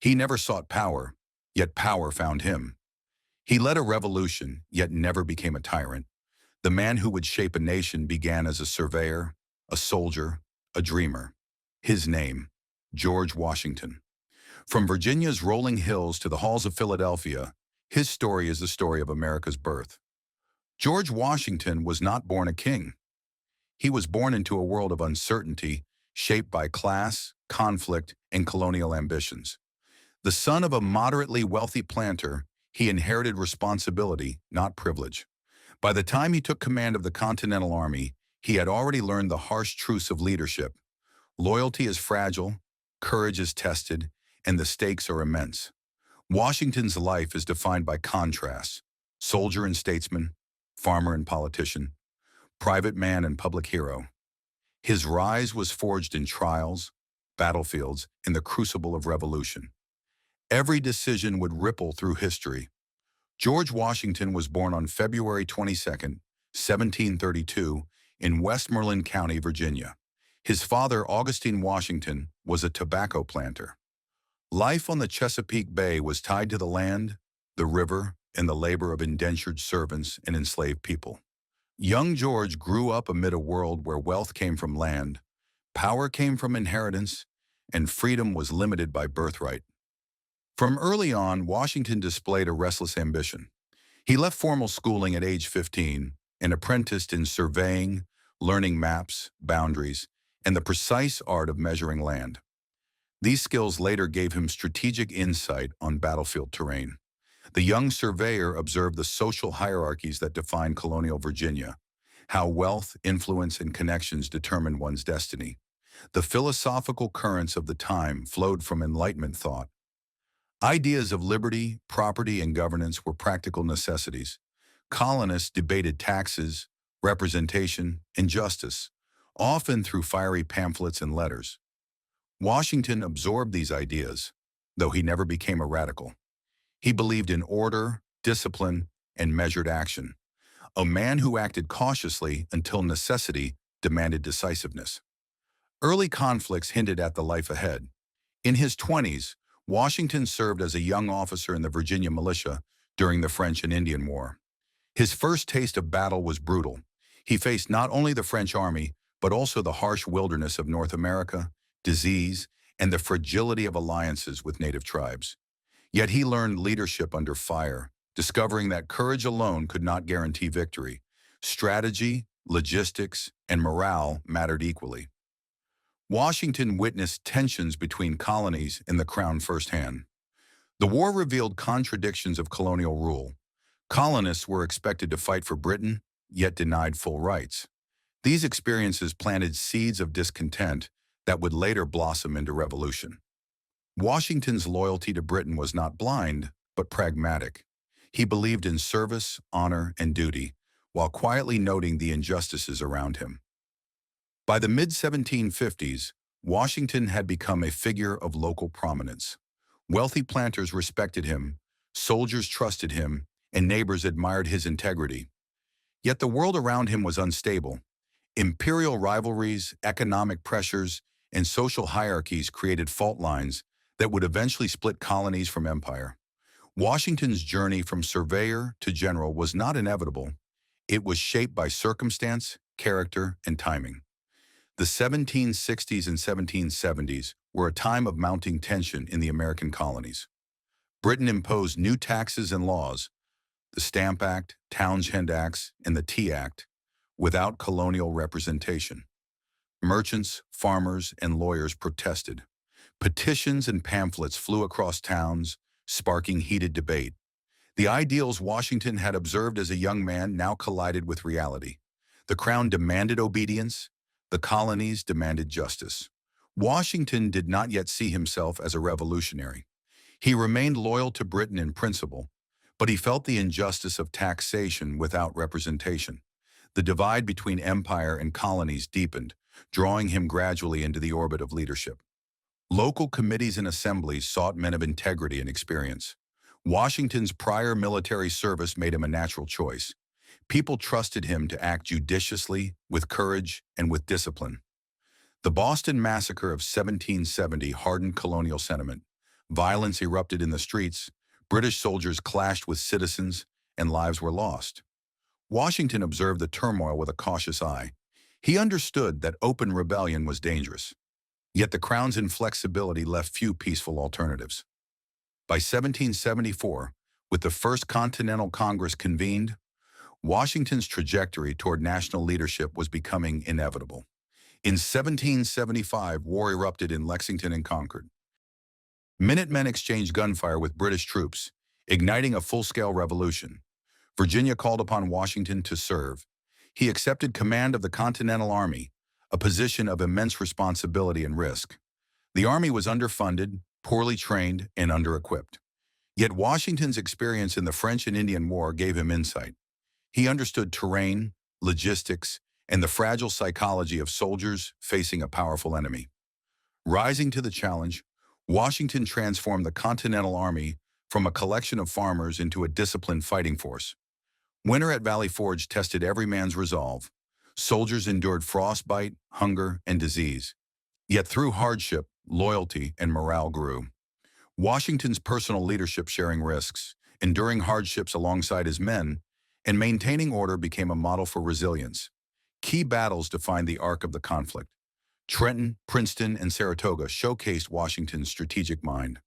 He never sought power, yet power found him. He led a revolution, yet never became a tyrant. The man who would shape a nation began as a surveyor, a soldier, a dreamer. His name, George Washington. From Virginia's rolling hills to the halls of Philadelphia, his story is the story of America's birth. George Washington was not born a king. He was born into a world of uncertainty, shaped by class, conflict, and colonial ambitions. The son of a moderately wealthy planter, he inherited responsibility, not privilege. By the time he took command of the Continental Army, he had already learned the harsh truths of leadership. Loyalty is fragile, courage is tested, and the stakes are immense. Washington's life is defined by contrasts: soldier and statesman, farmer and politician, private man and public hero. His rise was forged in trials, battlefields, and the crucible of revolution. Every decision would ripple through history. George Washington was born on February 22, 1732, in Westmoreland County, Virginia. His father, Augustine Washington, was a tobacco planter. Life on the Chesapeake Bay was tied to the land, the river, and the labor of indentured servants and enslaved people. Young George grew up amid a world where wealth came from land, power came from inheritance, and freedom was limited by birthright. From early on, Washington displayed a restless ambition. He left formal schooling at age 15 and apprenticed in surveying, learning maps, boundaries, and the precise art of measuring land. These skills later gave him strategic insight on battlefield terrain. The young surveyor observed the social hierarchies that defined colonial Virginia, how wealth, influence, and connections determined one's destiny. The philosophical currents of the time flowed from Enlightenment thought. Ideas of liberty, property, and governance were practical necessities. Colonists debated taxes, representation, and justice, often through fiery pamphlets and letters. Washington absorbed these ideas, though he never became a radical. He believed in order, discipline, and measured action, a man who acted cautiously until necessity demanded decisiveness. Early conflicts hinted at the life ahead. In his 20s, Washington served as a young officer in the Virginia militia during the French and Indian War. His first taste of battle was brutal. He faced not only the French army, but also the harsh wilderness of North America, disease, and the fragility of alliances with native tribes. Yet he learned leadership under fire, discovering that courage alone could not guarantee victory. Strategy, logistics, and morale mattered equally. Washington witnessed tensions between colonies and the crown firsthand. The war revealed contradictions of colonial rule. Colonists were expected to fight for Britain, yet denied full rights. These experiences planted seeds of discontent that would later blossom into revolution. Washington's loyalty to Britain was not blind, but pragmatic. He believed in service, honor, and duty, while quietly noting the injustices around him. By the mid-1750s, Washington had become a figure of local prominence. Wealthy planters respected him, soldiers trusted him, and neighbors admired his integrity. Yet the world around him was unstable. Imperial rivalries, economic pressures, and social hierarchies created fault lines that would eventually split colonies from empire. Washington's journey from surveyor to general was not inevitable. It was shaped by circumstance, character, and timing. The 1760s and 1770s were a time of mounting tension in the American colonies. Britain imposed new taxes and laws, the Stamp Act, Townshend Acts, and the Tea Act, without colonial representation. Merchants, farmers, and lawyers protested. Petitions and pamphlets flew across towns, sparking heated debate. The ideals Washington had observed as a young man now collided with reality. The crown demanded obedience. The colonies demanded justice. Washington did not yet see himself as a revolutionary. He remained loyal to Britain in principle, but he felt the injustice of taxation without representation. The divide between empire and colonies deepened, drawing him gradually into the orbit of leadership. Local committees and assemblies sought men of integrity and experience. Washington's prior military service made him a natural choice. People trusted him to act judiciously, with courage, and with discipline. The Boston Massacre of 1770 hardened colonial sentiment. Violence erupted in the streets, British soldiers clashed with citizens, and lives were lost. Washington observed the turmoil with a cautious eye. He understood that open rebellion was dangerous, yet the Crown's inflexibility left few peaceful alternatives. By 1774, with the First Continental Congress convened, Washington's trajectory toward national leadership was becoming inevitable. In 1775, war erupted in Lexington and Concord. Minutemen exchanged gunfire with British troops, igniting a full-scale revolution. Virginia called upon Washington to serve. He accepted command of the Continental Army, a position of immense responsibility and risk. The army was underfunded, poorly trained, and under-equipped. Yet Washington's experience in the French and Indian War gave him insight. He understood terrain, logistics, and the fragile psychology of soldiers facing a powerful enemy. Rising to the challenge, Washington transformed the Continental Army from a collection of farmers into a disciplined fighting force. Winter at Valley Forge tested every man's resolve. Soldiers endured frostbite, hunger, and disease. Yet through hardship, loyalty and morale grew. Washington's personal leadership sharing risks, enduring hardships alongside his men, and maintaining order became a model for resilience. Key battles defined the arc of the conflict. Trenton, Princeton, and Saratoga showcased Washington's strategic mind.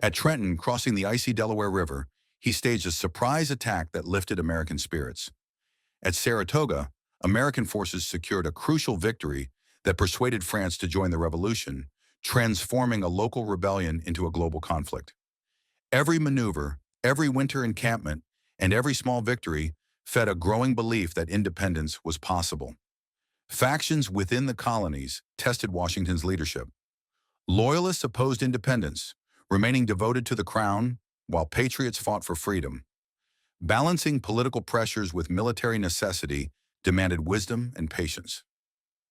At Trenton, crossing the icy Delaware River, he staged a surprise attack that lifted American spirits. At Saratoga, American forces secured a crucial victory that persuaded France to join the revolution, transforming a local rebellion into a global conflict. Every maneuver, every winter encampment, and every small victory fed a growing belief that independence was possible. Factions within the colonies tested Washington's leadership. Loyalists opposed independence, remaining devoted to the crown, while patriots fought for freedom. Balancing political pressures with military necessity demanded wisdom and patience.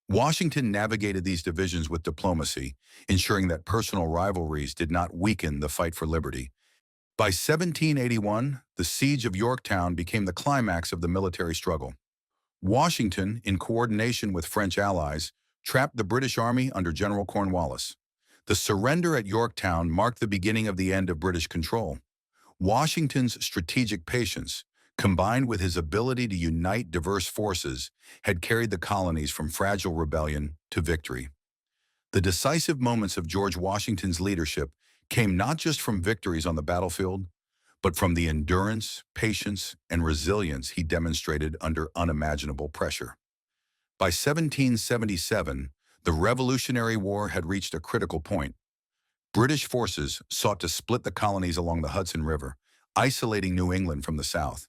Washington navigated these divisions with diplomacy, ensuring that personal rivalries did not weaken the fight for liberty. By 1781, the siege of Yorktown became the climax of the military struggle. Washington, in coordination with French allies, trapped the British Army under General Cornwallis. The surrender at Yorktown marked the beginning of the end of British control. Washington's strategic patience, combined with his ability to unite diverse forces, had carried the colonies from fragile rebellion to victory. The decisive moments of George Washington's leadership came not just from victories on the battlefield, but from the endurance, patience, and resilience he demonstrated under unimaginable pressure. By 1777, the Revolutionary War had reached a critical point. British forces sought to split the colonies along the Hudson River, isolating New England from the south.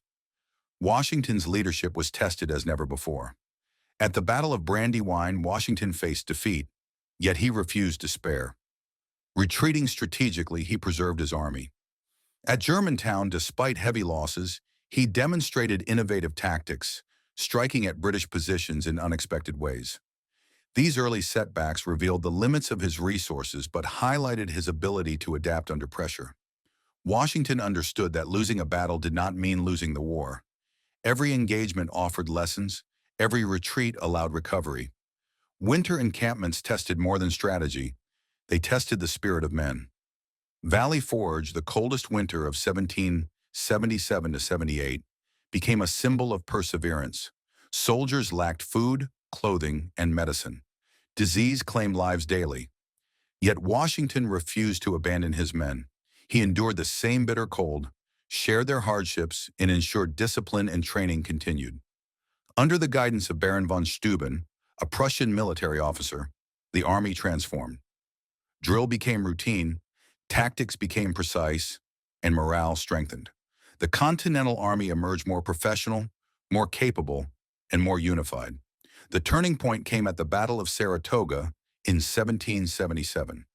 Washington's leadership was tested as never before. At the Battle of Brandywine, Washington faced defeat, yet he refused despair. Retreating strategically, he preserved his army. At Germantown, despite heavy losses, he demonstrated innovative tactics, striking at British positions in unexpected ways. These early setbacks revealed the limits of his resources but highlighted his ability to adapt under pressure. Washington understood that losing a battle did not mean losing the war. Every engagement offered lessons, every retreat allowed recovery. Winter encampments tested more than strategy. They tested the spirit of men. Valley Forge, the coldest winter of 1777 to 78, became a symbol of perseverance. Soldiers lacked food, clothing, and medicine. Disease claimed lives daily. Yet Washington refused to abandon his men. He endured the same bitter cold, shared their hardships, and ensured discipline and training continued. Under the guidance of Baron von Steuben, a Prussian military officer, the army transformed. Drill became routine, tactics became precise, and morale strengthened. The Continental Army emerged more professional, more capable, and more unified. The turning point came at the Battle of Saratoga in 1777.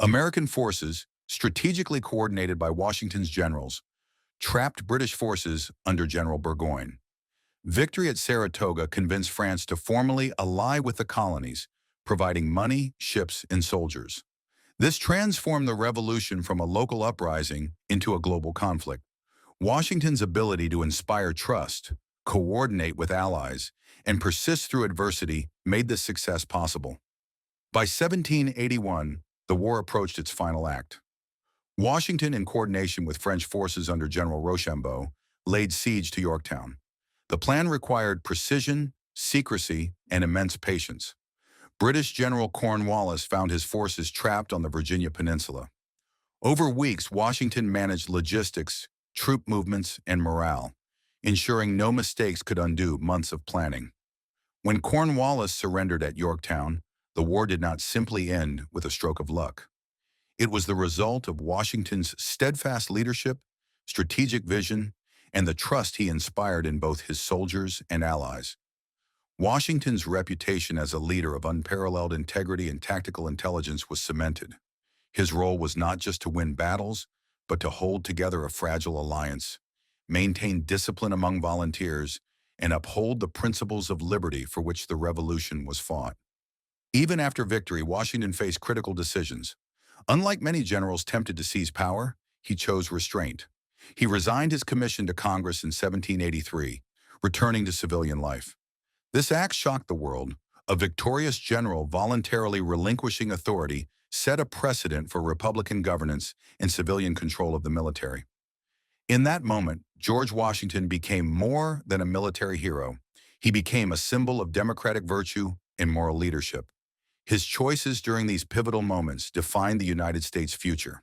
American forces, strategically coordinated by Washington's generals, trapped British forces under General Burgoyne. Victory at Saratoga convinced France to formally ally with the colonies, providing money, ships, and soldiers. This transformed the revolution from a local uprising into a global conflict. Washington's ability to inspire trust, coordinate with allies, and persist through adversity made this success possible. By 1781, the war approached its final act. Washington, in coordination with French forces under General Rochambeau, laid siege to Yorktown. The plan required precision, secrecy, and immense patience. British General Cornwallis found his forces trapped on the Virginia Peninsula. Over weeks, Washington managed logistics, troop movements, and morale, ensuring no mistakes could undo months of planning. When Cornwallis surrendered at Yorktown, the war did not simply end with a stroke of luck. It was the result of Washington's steadfast leadership, strategic vision, and the trust he inspired in both his soldiers and allies. Washington's reputation as a leader of unparalleled integrity and tactical intelligence was cemented. His role was not just to win battles, but to hold together a fragile alliance, maintain discipline among volunteers, and uphold the principles of liberty for which the revolution was fought. Even after victory, Washington faced critical decisions. Unlike many generals tempted to seize power, he chose restraint. He resigned his commission to Congress in 1783, returning to civilian life. This act shocked the world. A victorious general voluntarily relinquishing authority set a precedent for Republican governance and civilian control of the military. In that moment, George Washington became more than a military hero. He became a symbol of democratic virtue and moral leadership. His choices during these pivotal moments defined the United States' future.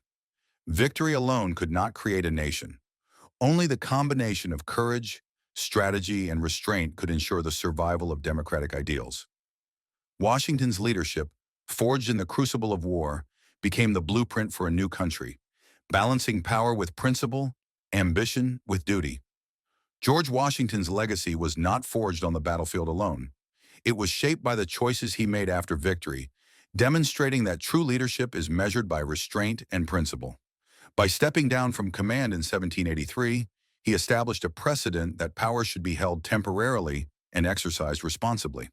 Victory alone could not create a nation. Only the combination of courage, strategy, and restraint could ensure the survival of democratic ideals. Washington's leadership, forged in the crucible of war, became the blueprint for a new country, balancing power with principle, ambition with duty. George Washington's legacy was not forged on the battlefield alone. It was shaped by the choices he made after victory, demonstrating that true leadership is measured by restraint and principle. By stepping down from command in 1783, he established a precedent that power should be held temporarily and exercised responsibly.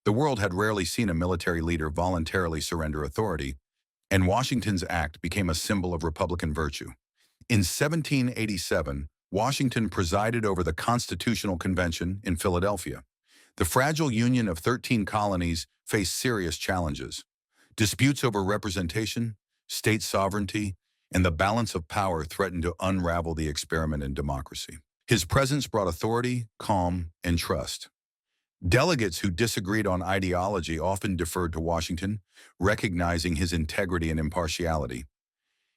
The world had rarely seen a military leader voluntarily surrender authority, and Washington's act became a symbol of Republican virtue. In 1787, Washington presided over the Constitutional Convention in Philadelphia. The fragile union of 13 colonies faced serious challenges. Disputes over representation, state sovereignty, and the balance of power threatened to unravel the experiment in democracy. His presence brought authority, calm, and trust. Delegates who disagreed on ideology often deferred to Washington, recognizing his integrity and impartiality.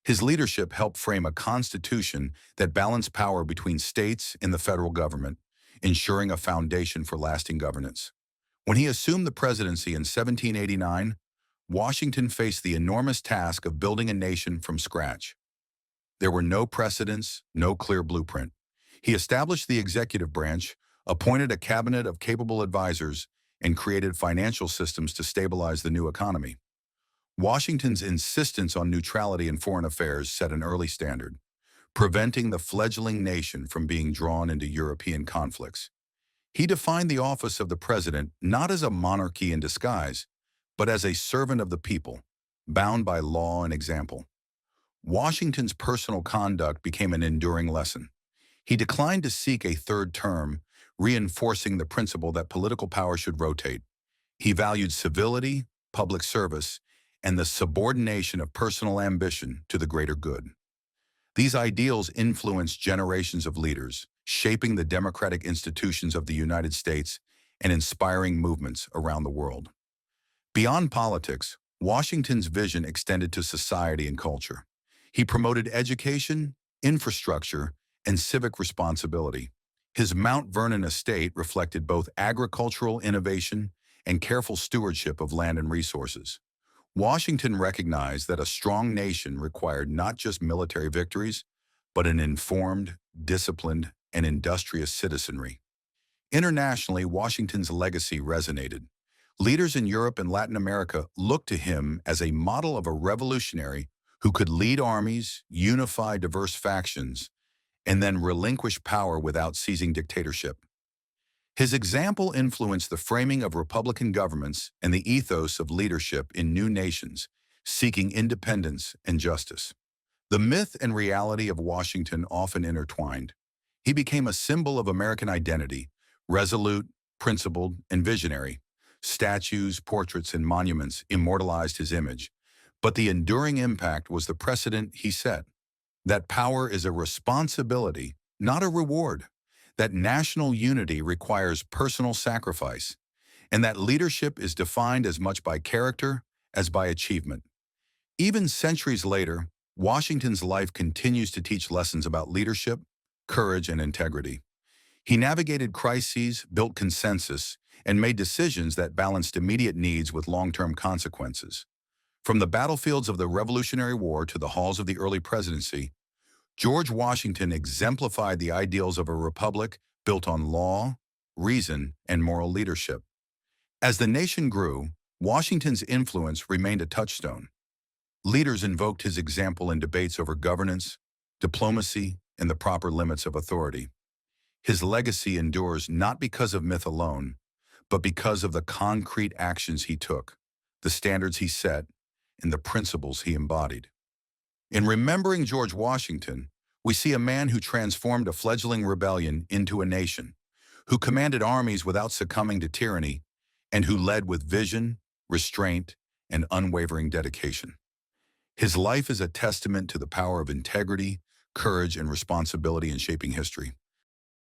His leadership helped frame a constitution that balanced power between states and the federal government, ensuring a foundation for lasting governance. When he assumed the presidency in 1789, Washington faced the enormous task of building a nation from scratch. There were no precedents, no clear blueprint. He established the executive branch, appointed a cabinet of capable advisors, and created financial systems to stabilize the new economy. Washington's insistence on neutrality in foreign affairs set an early standard, preventing the fledgling nation from being drawn into European conflicts. He defined the office of the president not as a monarchy in disguise, but as a servant of the people, bound by law and example. Washington's personal conduct became an enduring lesson. He declined to seek a third term, reinforcing the principle that political power should rotate. He valued civility, public service, and the subordination of personal ambition to the greater good. These ideals influenced generations of leaders, shaping the democratic institutions of the United States and inspiring movements around the world. Beyond politics, Washington's vision extended to society and culture. He promoted education, infrastructure, and civic responsibility. His Mount Vernon estate reflected both agricultural innovation and careful stewardship of land and resources. Washington recognized that a strong nation required not just military victories, but an informed, disciplined, and industrious citizenry. Internationally, Washington's legacy resonated. Leaders in Europe and Latin America looked to him as a model of a revolutionary who could lead armies, unify diverse factions, and then relinquish power without seizing dictatorship. His example influenced the framing of republican governments and the ethos of leadership in new nations, seeking independence and justice. The myth and reality of Washington often intertwined. He became a symbol of American identity, resolute, principled, and visionary. Statues, portraits, and monuments immortalized his image, But the enduring impact was the precedent he set. That power is a responsibility, not a reward. That national unity requires personal sacrifice, and that leadership is defined as much by character as by achievement. Even centuries later, Washington's life continues to teach lessons about leadership, courage, and integrity. He navigated crises, built consensus, and made decisions that balanced immediate needs with long-term consequences. From the battlefields of the Revolutionary War to the halls of the early presidency, George Washington exemplified the ideals of a republic built on law, reason, and moral leadership. As the nation grew, Washington's influence remained a touchstone. Leaders invoked his example in debates over governance, diplomacy, and the proper limits of authority. His legacy endures not because of myth alone, but because of the concrete actions he took, the standards he set, and the principles he embodied. In remembering George Washington, we see a man who transformed a fledgling rebellion into a nation, who commanded armies without succumbing to tyranny, and who led with vision, restraint, and unwavering dedication. His life is a testament to the power of integrity, courage, and responsibility in shaping history.